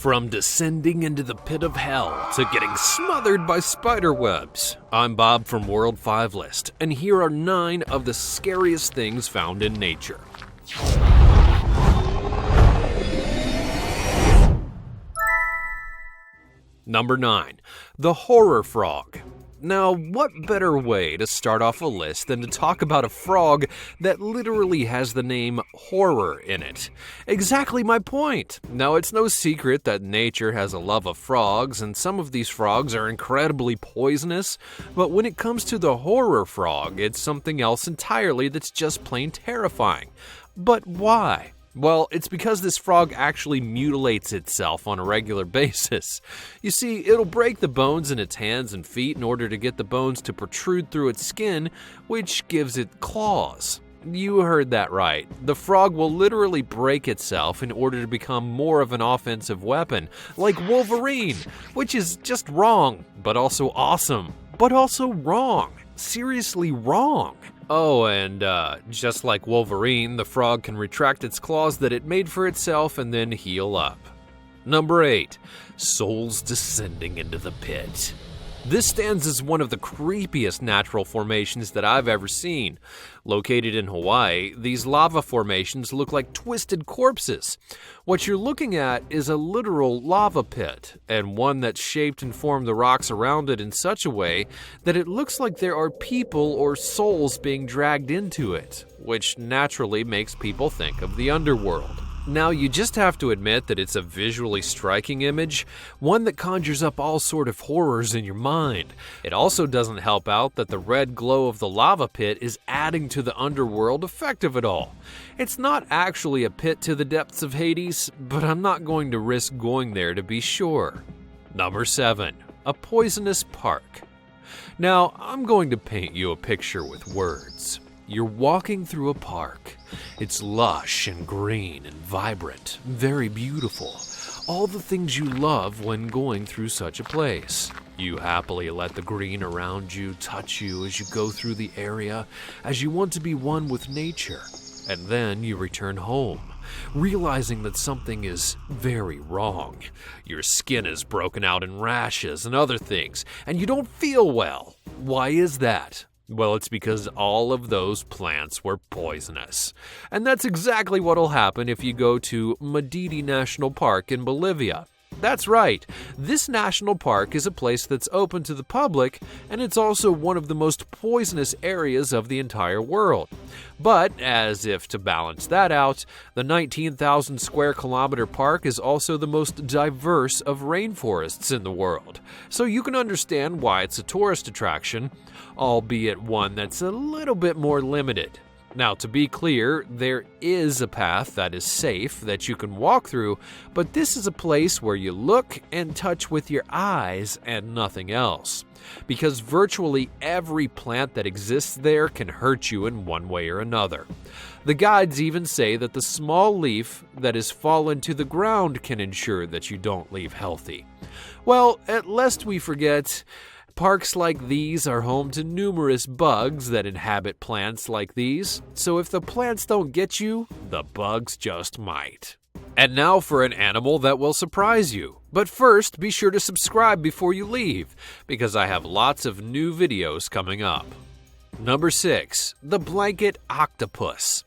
From descending into the pit of hell to getting smothered by spider webs, I'm Bob from World 5 List, and here are 9 of the scariest things found in nature. Number 9. The horror frog. Now, what better way to start off a list than to talk about a frog that literally has the name horror in it? Exactly my point. Now, it's no secret that nature has a love of frogs, and some of these frogs are incredibly poisonous, but when it comes to the horror frog, it's something else entirely that's just plain terrifying. But why? Well, it's because this frog actually mutilates itself on a regular basis. You see, it'll break the bones in its hands and feet in order to get the bones to protrude through its skin, which gives it claws. You heard that right. The frog will literally break itself in order to become more of an offensive weapon, like Wolverine, which is just wrong, but also awesome, but also wrong. Seriously wrong. Oh, and just like Wolverine, the frog can retract its claws that it made for itself and then heal up. Number 8. Souls descending into the pit. This stands as one of the creepiest natural formations that I've ever seen. Located in Hawaii, these lava formations look like twisted corpses. What you're looking at is a literal lava pit, and one that's shaped and formed the rocks around it in such a way that it looks like there are people or souls being dragged into it, which naturally makes people think of the underworld. Now, you just have to admit that it's a visually striking image, one that conjures up all sort of horrors in your mind. It also doesn't help out that the red glow of the lava pit is adding to the underworld effect of it all. It's not actually a pit to the depths of Hades, but I'm not going to risk going there to be sure. Number 7. A poisonous park. Now, I'm going to paint you a picture with words. You're walking through a park. It's lush and green and vibrant, very beautiful. All the things you love when going through such a place. You happily let the green around you touch you as you go through the area, as you want to be one with nature. And then you return home, realizing that something is very wrong. Your skin is broken out in rashes and other things, and you don't feel well. Why is that? Well, it's because all of those plants were poisonous. And that's exactly what'll happen if you go to Madidi National Park in Bolivia. That's right, this national park is a place that's open to the public, and it's also one of the most poisonous areas of the entire world. But, as if to balance that out, the 19,000 square kilometer park is also the most diverse of rainforests in the world. So you can understand why it's a tourist attraction, albeit one that's a little bit more limited. Now, to be clear, there is a path that is safe that you can walk through, but this is a place where you look and touch with your eyes and nothing else. Because virtually every plant that exists there can hurt you in one way or another. The guides even say that the small leaf that has fallen to the ground can ensure that you don't leave healthy. Well, at lest we forget, parks like these are home to numerous bugs that inhabit plants like these, so if the plants don't get you, the bugs just might. And now for an animal that will surprise you. But first, be sure to subscribe before you leave, because I have lots of new videos coming up. Number 6. The blanket octopus.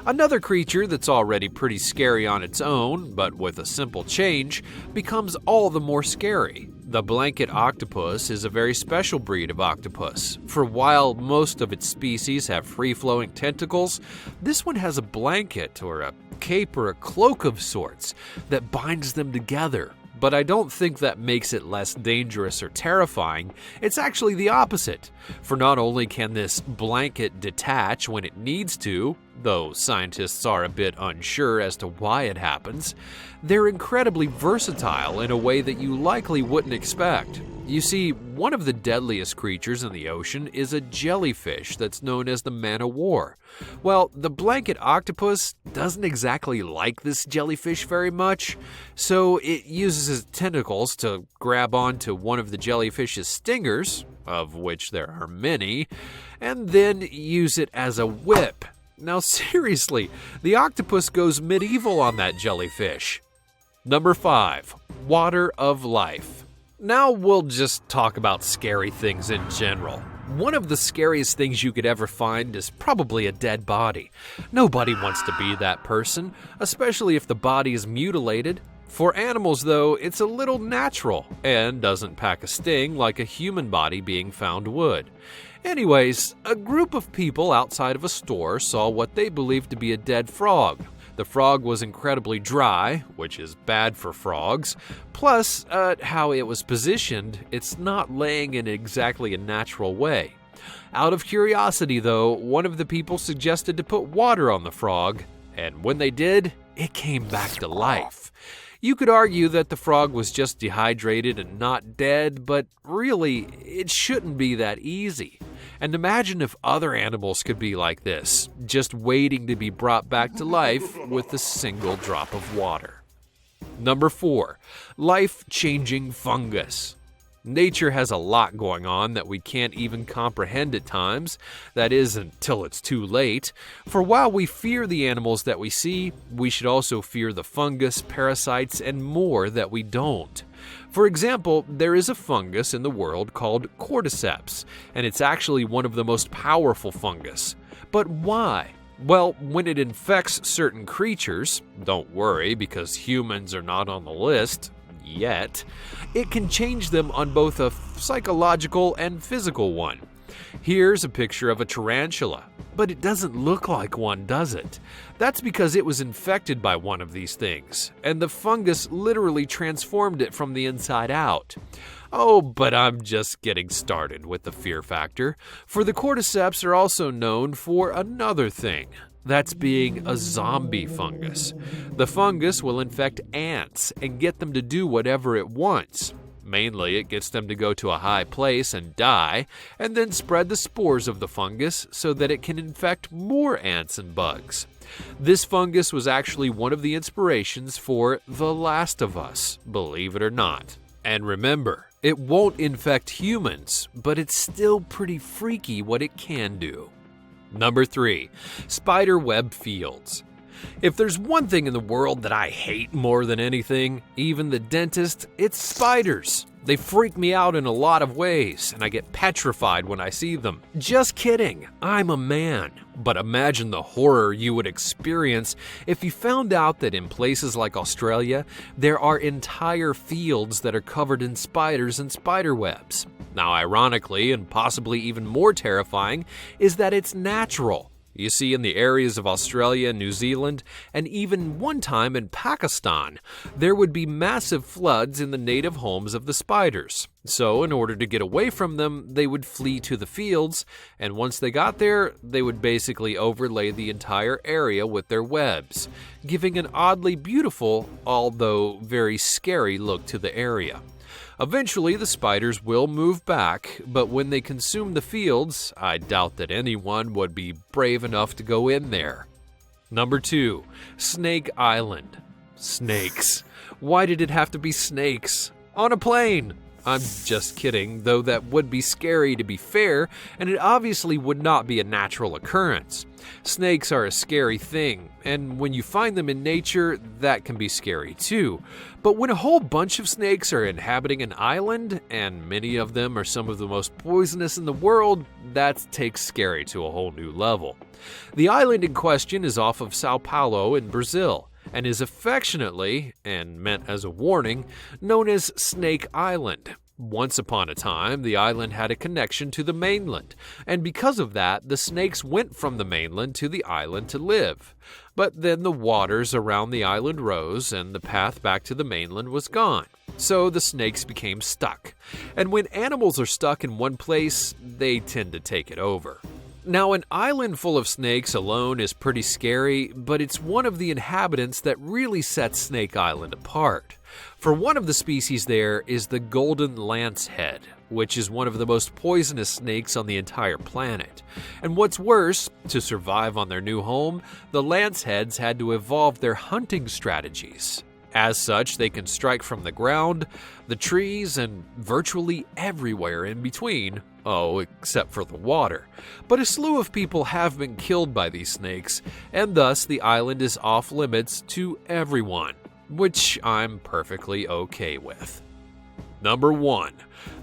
Another creature that's already pretty scary on its own, but with a simple change, becomes all the more scary. The blanket octopus is a very special breed of octopus, for while most of its species have free-flowing tentacles, this one has a blanket or a cape or a cloak of sorts that binds them together. But I don't think that makes it less dangerous or terrifying. It's actually the opposite. For not only can this blanket detach when it needs to, though scientists are a bit unsure as to why it happens, they're incredibly versatile in a way that you likely wouldn't expect. You see, one of the deadliest creatures in the ocean is a jellyfish that's known as the man-o'-war. Well, the blanket octopus doesn't exactly like this jellyfish very much, so it uses its tentacles to grab onto one of the jellyfish's stingers, of which there are many, and then use it as a whip. Now seriously, the octopus goes medieval on that jellyfish. Number 5. water of life. Now we'll just talk about scary things in general. One of the scariest things you could ever find is probably a dead body. Nobody wants to be that person, especially if the body is mutilated. For animals, though, it's a little natural and doesn't pack a sting like a human body being found would. Anyways, a group of people outside of a store saw what they believed to be a dead frog. The frog was incredibly dry, which is bad for frogs. Plus, how it was positioned, it's not laying in exactly a natural way. Out of curiosity, though, one of the people suggested to put water on the frog, and when they did, it came back to life. You could argue that the frog was just dehydrated and not dead, but really, it shouldn't be that easy. And imagine if other animals could be like this, just waiting to be brought back to life with a single drop of water. Number 4, life-changing fungus. Nature has a lot going on that we can't even comprehend at times. That is, until it's too late. For while we fear the animals that we see, we should also fear the fungus, parasites, and more that we don't. For example, there is a fungus in the world called cordyceps, and it's actually one of the most powerful fungus. But why? Well, when it infects certain creatures, don't worry because humans are not on the list, yet, it can change them on both a psychological and physical one. Here's a picture of a tarantula, but it doesn't look like one, does it? That's because it was infected by one of these things, and the fungus literally transformed it from the inside out. Oh, but I'm just getting started with the fear factor, for the cordyceps are also known for another thing. That's being a zombie fungus. The fungus will infect ants and get them to do whatever it wants. Mainly, it gets them to go to a high place and die, and then spread the spores of the fungus so that it can infect more ants and bugs. This fungus was actually one of the inspirations for The Last of Us, believe it or not. And remember, it won't infect humans, but it's still pretty freaky what it can do. Number 3, spiderweb fields. If there's one thing in the world that I hate more than anything, even the dentist, it's spiders. They freak me out in a lot of ways, and I get petrified when I see them. Just kidding, I'm a man. But imagine the horror you would experience if you found out that in places like Australia, there are entire fields that are covered in spiders and spider webs. Now, ironically, and possibly even more terrifying, is that it's natural. You see, in the areas of Australia and New Zealand, and even one time in Pakistan, there would be massive floods in the native homes of the spiders. So, in order to get away from them, they would flee to the fields, and once they got there, they would basically overlay the entire area with their webs, giving an oddly beautiful, although very scary look to the area. Eventually, the spiders will move back, but when they consume the fields, I doubt that anyone would be brave enough to go in there. Number 2, Snake Island. Snakes. Why did it have to be snakes? On a plane! I'm just kidding, though that would be scary to be fair, and it obviously would not be a natural occurrence. Snakes are a scary thing, and when you find them in nature, that can be scary too. But when a whole bunch of snakes are inhabiting an island, and many of them are some of the most poisonous in the world, that takes scary to a whole new level. The island in question is off of Sao Paulo in Brazil, and is affectionately, and meant as a warning, known as Snake Island. Once upon a time, the island had a connection to the mainland, and because of that, the snakes went from the mainland to the island to live. But then the waters around the island rose, and the path back to the mainland was gone. So the snakes became stuck. And when animals are stuck in one place, they tend to take it over. Now, an island full of snakes alone is pretty scary, but it's one of the inhabitants that really sets Snake Island apart. For one of the species there is the golden lancehead, which is one of the most poisonous snakes on the entire planet. And what's worse, to survive on their new home, the lanceheads had to evolve their hunting strategies. As such, they can strike from the ground, the trees, and virtually everywhere in between. Oh, except for the water. But a slew of people have been killed by these snakes, and thus the island is off limits to everyone. which I'm perfectly okay with. Number 1.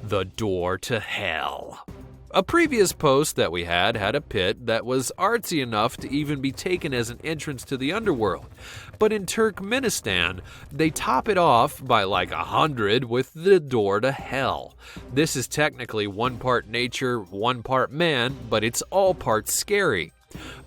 The door to hell. A previous post that we had a pit that was artsy enough to even be taken as an entrance to the underworld, but in Turkmenistan, they top it off by like 100 with the door to hell. This is technically 1 part nature, 1 part man, but it's all parts scary.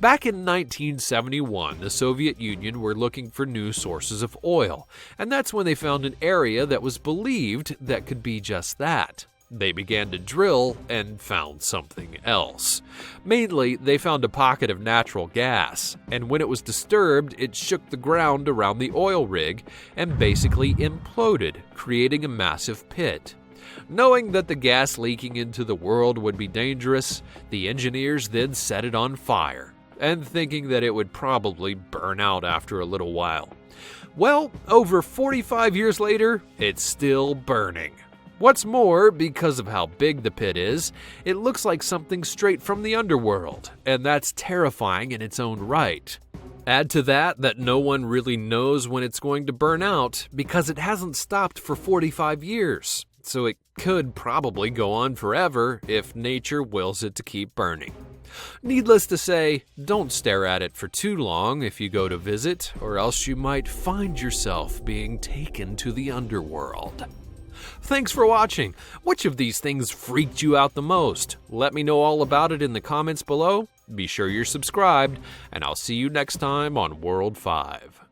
Back in 1971, the Soviet Union were looking for new sources of oil, and that's when they found an area that was believed that could be just that. They began to drill and found something else. Mainly, they found a pocket of natural gas, and when it was disturbed, it shook the ground around the oil rig and basically imploded, creating a massive pit. Knowing that the gas leaking into the world would be dangerous, the engineers then set it on fire, and thinking that it would probably burn out after a little while. Well, over 45 years later, it's still burning. What's more, because of how big the pit is, it looks like something straight from the underworld, and that's terrifying in its own right. Add to that no one really knows when it's going to burn out because it hasn't stopped for 45 years, so it could probably go on forever if nature wills it to keep burning. Needless to say, don't stare at it for too long if you go to visit, or else you might find yourself being taken to the underworld. Thanks for watching. Which of these things freaked you out the most? Let me know all about it in the comments below. Be sure you're subscribed, and I'll see you next time on World 5.